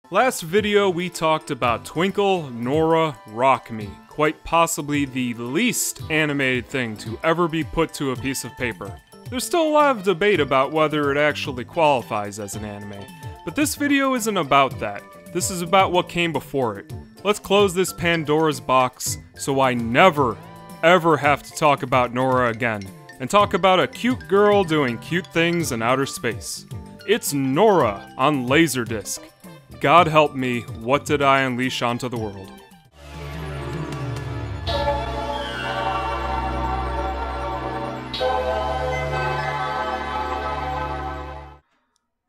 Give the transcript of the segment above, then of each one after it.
Last video we talked about Twinkle Nora Rock Me, quite possibly the least animated thing to ever be put to a piece of paper. There's still a lot of debate about whether it actually qualifies as an anime, but this video isn't about that. This is about what came before it. Let's close this Pandora's box so I never, ever have to talk about Nora again, and talk about a cute girl doing cute things in outer space. It's Nora on Laserdisc. God help me, what did I unleash onto the world?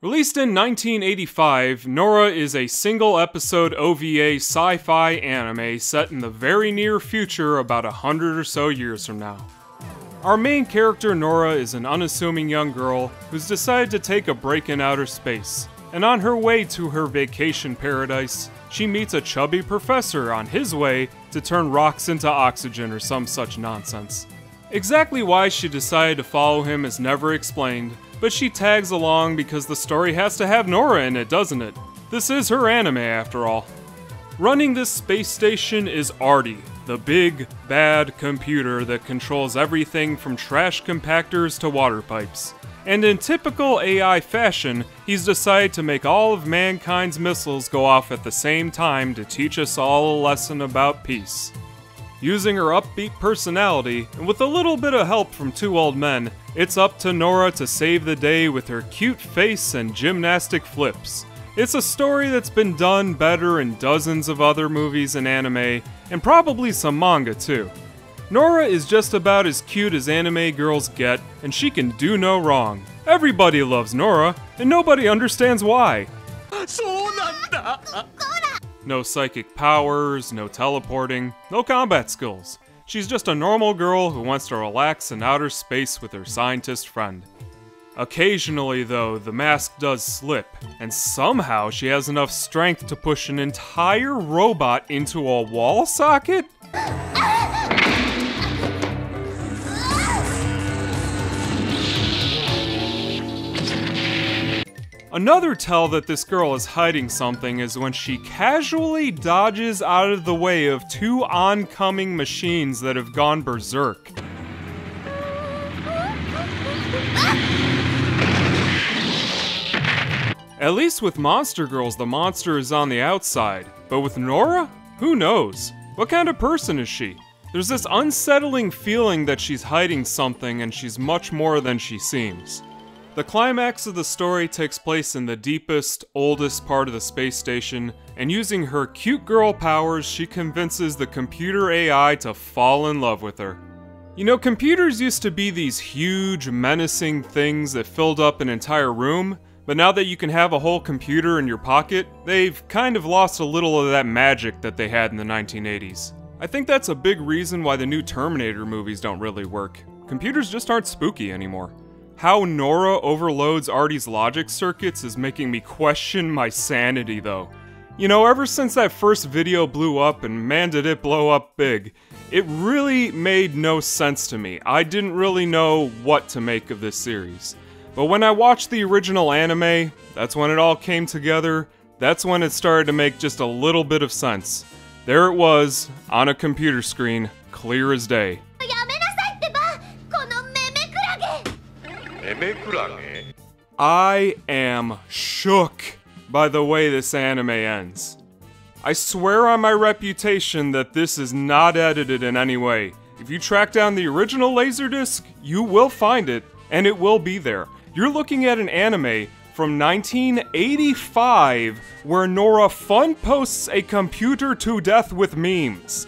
Released in 1985, Nora is a single-episode OVA sci-fi anime set in the very near future about 100 or so years from now. Our main character, Nora, is an unassuming young girl who's decided to take a break in outer space. And on her way to her vacation paradise, she meets a chubby professor on his way to turn rocks into oxygen or some such nonsense. Exactly why she decided to follow him is never explained, but she tags along because the story has to have Nora in it, doesn't it? This is her anime after all. Running this space station is Artie, the big, bad computer that controls everything from trash compactors to water pipes. And in typical AI fashion, he's decided to make all of mankind's missiles go off at the same time to teach us all a lesson about peace. Using her upbeat personality, and with a little bit of help from two old men, it's up to Nora to save the day with her cute face and gymnastic flips. It's a story that's been done better in dozens of other movies and anime, and probably some manga too. Nora is just about as cute as anime girls get, and she can do no wrong. Everybody loves Nora, and nobody understands why. No psychic powers, no teleporting, no combat skills. She's just a normal girl who wants to relax in outer space with her scientist friend. Occasionally, though, the mask does slip, and somehow she has enough strength to push an entire robot into a wall socket? Another tell that this girl is hiding something is when she casually dodges out of the way of two oncoming machines that have gone berserk. At least with Monster Girls, the monster is on the outside, but with Nora? Who knows? What kind of person is she? There's this unsettling feeling that she's hiding something and she's much more than she seems. The climax of the story takes place in the deepest, oldest part of the space station, and using her cute girl powers, she convinces the computer AI to fall in love with her. You know, computers used to be these huge, menacing things that filled up an entire room, but now that you can have a whole computer in your pocket, they've kind of lost a little of that magic that they had in the 1980s. I think that's a big reason why the new Terminator movies don't really work. Computers just aren't spooky anymore. How Nora overloads Artie's logic circuits is making me question my sanity, though. You know, ever since that first video blew up, and man did it blow up big, it really made no sense to me. I didn't really know what to make of this series. But when I watched the original anime, that's when it all came together. That's when it started to make just a little bit of sense. There it was, on a computer screen, clear as day. I am shook by the way this anime ends. I swear on my reputation that this is not edited in any way. If you track down the original Laserdisc, you will find it, and it will be there. You're looking at an anime from 1985 where Nora fun posts a computer to death with memes.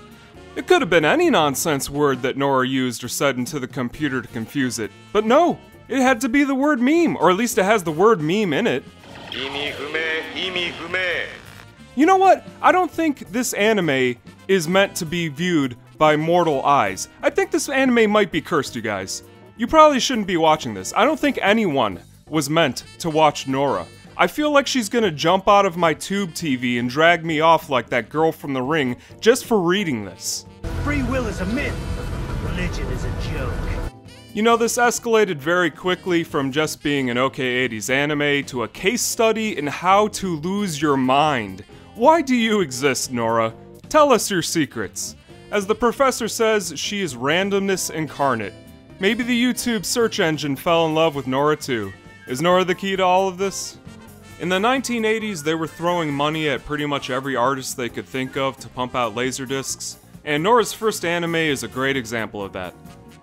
It could have been any nonsense word that Nora used or said into the computer to confuse it, but no! It had to be the word meme, or at least it has the word meme in it. You know what? I don't think this anime is meant to be viewed by mortal eyes. I think this anime might be cursed, you guys. You probably shouldn't be watching this. I don't think anyone was meant to watch Nora. I feel like she's gonna jump out of my tube TV and drag me off like that girl from The Ring just for reading this. Free will is a myth. Religion is a joke. You know, this escalated very quickly from just being an OK 80s anime to a case study in how to lose your mind. Why do you exist, Nora? Tell us your secrets. As the professor says, she is randomness incarnate. Maybe the YouTube search engine fell in love with Nora too. Is Nora the key to all of this? In the 1980s, they were throwing money at pretty much every artist they could think of to pump out laserdiscs, and Nora's first anime is a great example of that.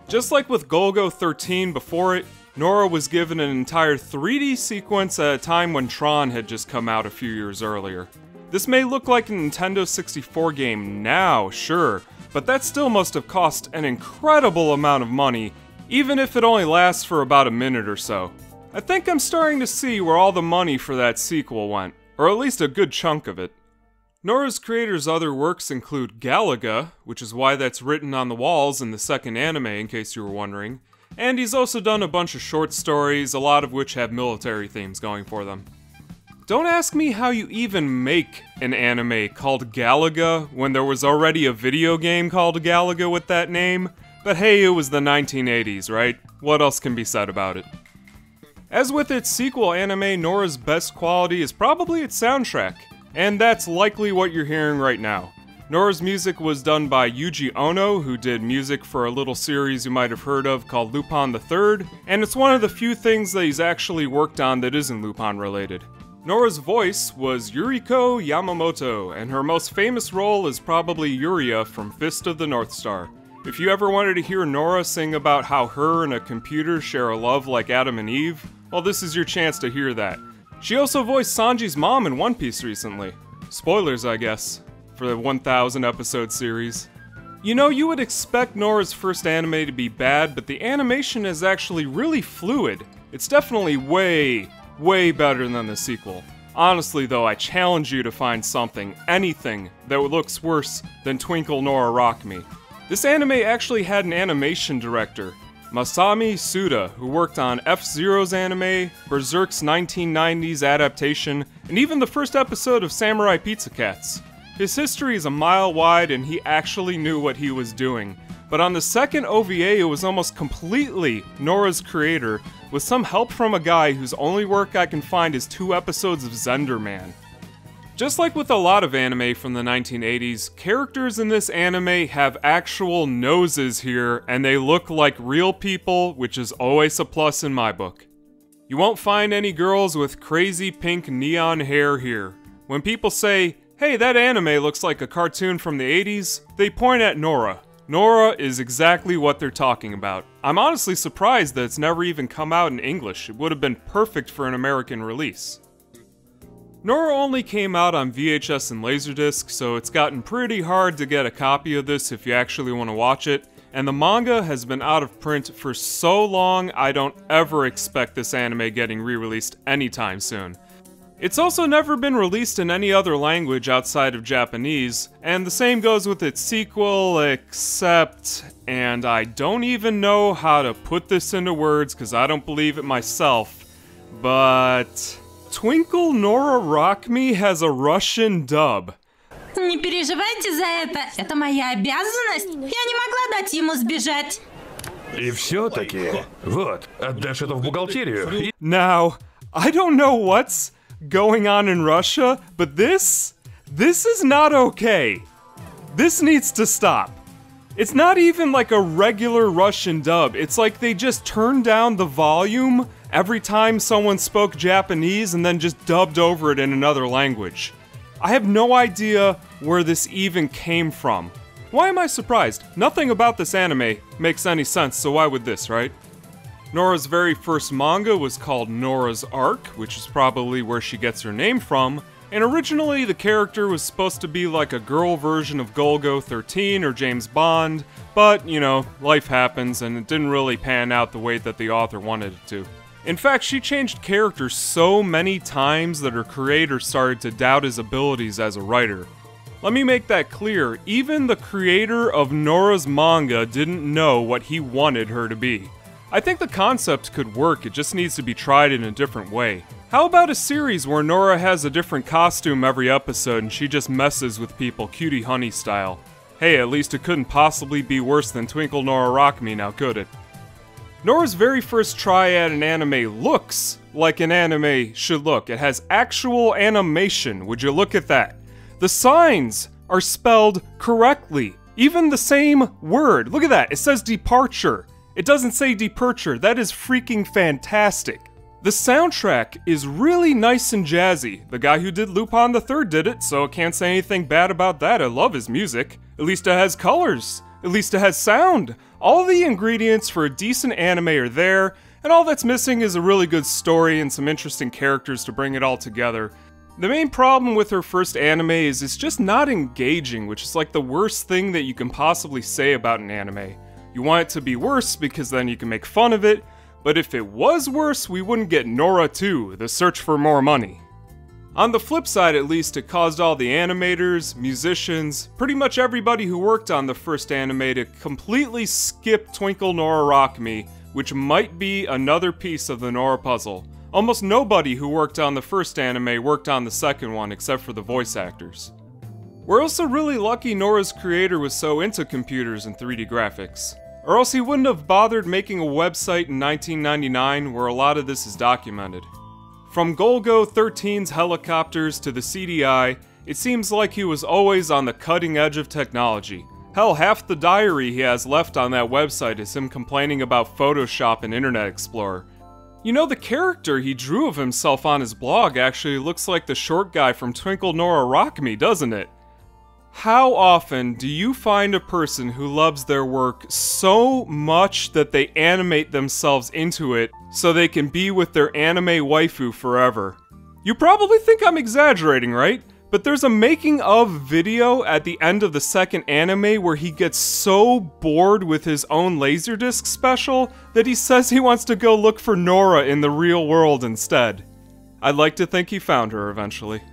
Just like with Golgo 13 before it, Nora was given an entire 3D sequence at a time when Tron had just come out a few years earlier. This may look like a Nintendo 64 game now, sure, but that still must have cost an incredible amount of money, even if it only lasts for about a minute or so. I think I'm starting to see where all the money for that sequel went, or at least a good chunk of it. Nora's creator's other works include Galaga, which is why that's written on the walls in the second anime in case you were wondering, and he's also done a bunch of short stories, a lot of which have military themes going for them. Don't ask me how you even make an anime called Galaga when there was already a video game called Galaga with that name, but hey, it was the 1980s, right? What else can be said about it? As with its sequel anime, Nora's best quality is probably its soundtrack, and that's likely what you're hearing right now. Nora's music was done by Yuji Ono, who did music for a little series you might have heard of called Lupin the Third, and it's one of the few things that he's actually worked on that isn't Lupin related. Nora's voice was Yuriko Yamamoto, and her most famous role is probably Yuria from Fist of the North Star. If you ever wanted to hear Nora sing about how her and a computer share a love like Adam and Eve, well, this is your chance to hear that. She also voiced Sanji's mom in One Piece recently. Spoilers, I guess, for the 1,000 episode series. You know, you would expect Nora's first anime to be bad, but the animation is actually really fluid. It's definitely way better than the sequel. Honestly though, I challenge you to find something, anything, that looks worse than Twinkle Nora Rock Me. This anime actually had an animation director, Masami Suda, who worked on F-Zero's anime, Berserk's 1990s adaptation, and even the first episode of Samurai Pizza Cats. His history is a mile wide and he actually knew what he was doing. But on the second OVA, it was almost completely Nora's creator, with some help from a guy whose only work I can find is 2 episodes of Zenderman. Just like with a lot of anime from the 1980s, characters in this anime have actual noses here, and they look like real people, which is always a plus in my book. You won't find any girls with crazy pink neon hair here. When people say, hey, that anime looks like a cartoon from the 80s, they point at Nora. Nora is exactly what they're talking about. I'm honestly surprised that it's never even come out in English. It would have been perfect for an American release. Nora only came out on VHS and Laserdisc, so it's gotten pretty hard to get a copy of this if you actually want to watch it, and the manga has been out of print for so long I don't ever expect this anime getting re-released anytime soon. It's also never been released in any other language outside of Japanese, and the same goes with its sequel, except, and I don't even know how to put this into words because I don't believe it myself, but Twinkle Nora Rock Me has a Russian dub. Не переживайте за это моя обязанность. Я не могла дать ему сбежать. И все-таки, вот, отдашь это в бухгалтерию. Now, I don't know what's going on in Russia, but this is not okay. This needs to stop. It's not even like a regular Russian dub. It's like they just turned down the volume every time someone spoke Japanese and then just dubbed over it in another language. I have no idea where this even came from. Why am I surprised? Nothing about this anime makes any sense, so why would this, right? Nora's very first manga was called Nora's Ark, which is probably where she gets her name from, and originally the character was supposed to be like a girl version of Golgo 13 or James Bond, but, you know, life happens and it didn't really pan out the way that the author wanted it to. In fact, she changed characters so many times that her creator started to doubt his abilities as a writer. Let me make that clear, even the creator of Nora's manga didn't know what he wanted her to be. I think the concept could work, it just needs to be tried in a different way. How about a series where Nora has a different costume every episode and she just messes with people Cutie Honey style? Hey, at least it couldn't possibly be worse than Twinkle Nora Rock Me now, could it? Nora's very first try at an anime looks like an anime should look. It has actual animation. Would you look at that? The signs are spelled correctly. Even the same word. Look at that. It says departure. It doesn't say departure. That is freaking fantastic. The soundtrack is really nice and jazzy. The guy who did Lupin the Third did it, so I can't say anything bad about that. I love his music. At least it has colors. At least it has sound. All the ingredients for a decent anime are there, and all that's missing is a really good story and some interesting characters to bring it all together. The main problem with her first anime is it's just not engaging, which is like the worst thing that you can possibly say about an anime. You want it to be worse because then you can make fun of it, but if it was worse, we wouldn't get NORA 2, The Search for More Money. On the flip side, at least, it caused all the animators, musicians, pretty much everybody who worked on the first anime to completely skip Twinkle Nora Rock Me, which might be another piece of the Nora puzzle. Almost nobody who worked on the first anime worked on the second one, except for the voice actors. We're also really lucky Nora's creator was so into computers and 3D graphics, or else he wouldn't have bothered making a website in 1999 where a lot of this is documented. From Golgo 13's helicopters to the CDI, it seems like he was always on the cutting edge of technology. Hell, half the diary he has left on that website is him complaining about Photoshop and Internet Explorer. You know, the character he drew of himself on his blog actually looks like the short guy from Twinkle Nora Rock Me, doesn't it? How often do you find a person who loves their work so much that they animate themselves into it so they can be with their anime waifu forever? You probably think I'm exaggerating, right? But there's a making of video at the end of the second anime where he gets so bored with his own Laserdisc special that he says he wants to go look for Nora in the real world instead. I'd like to think he found her eventually.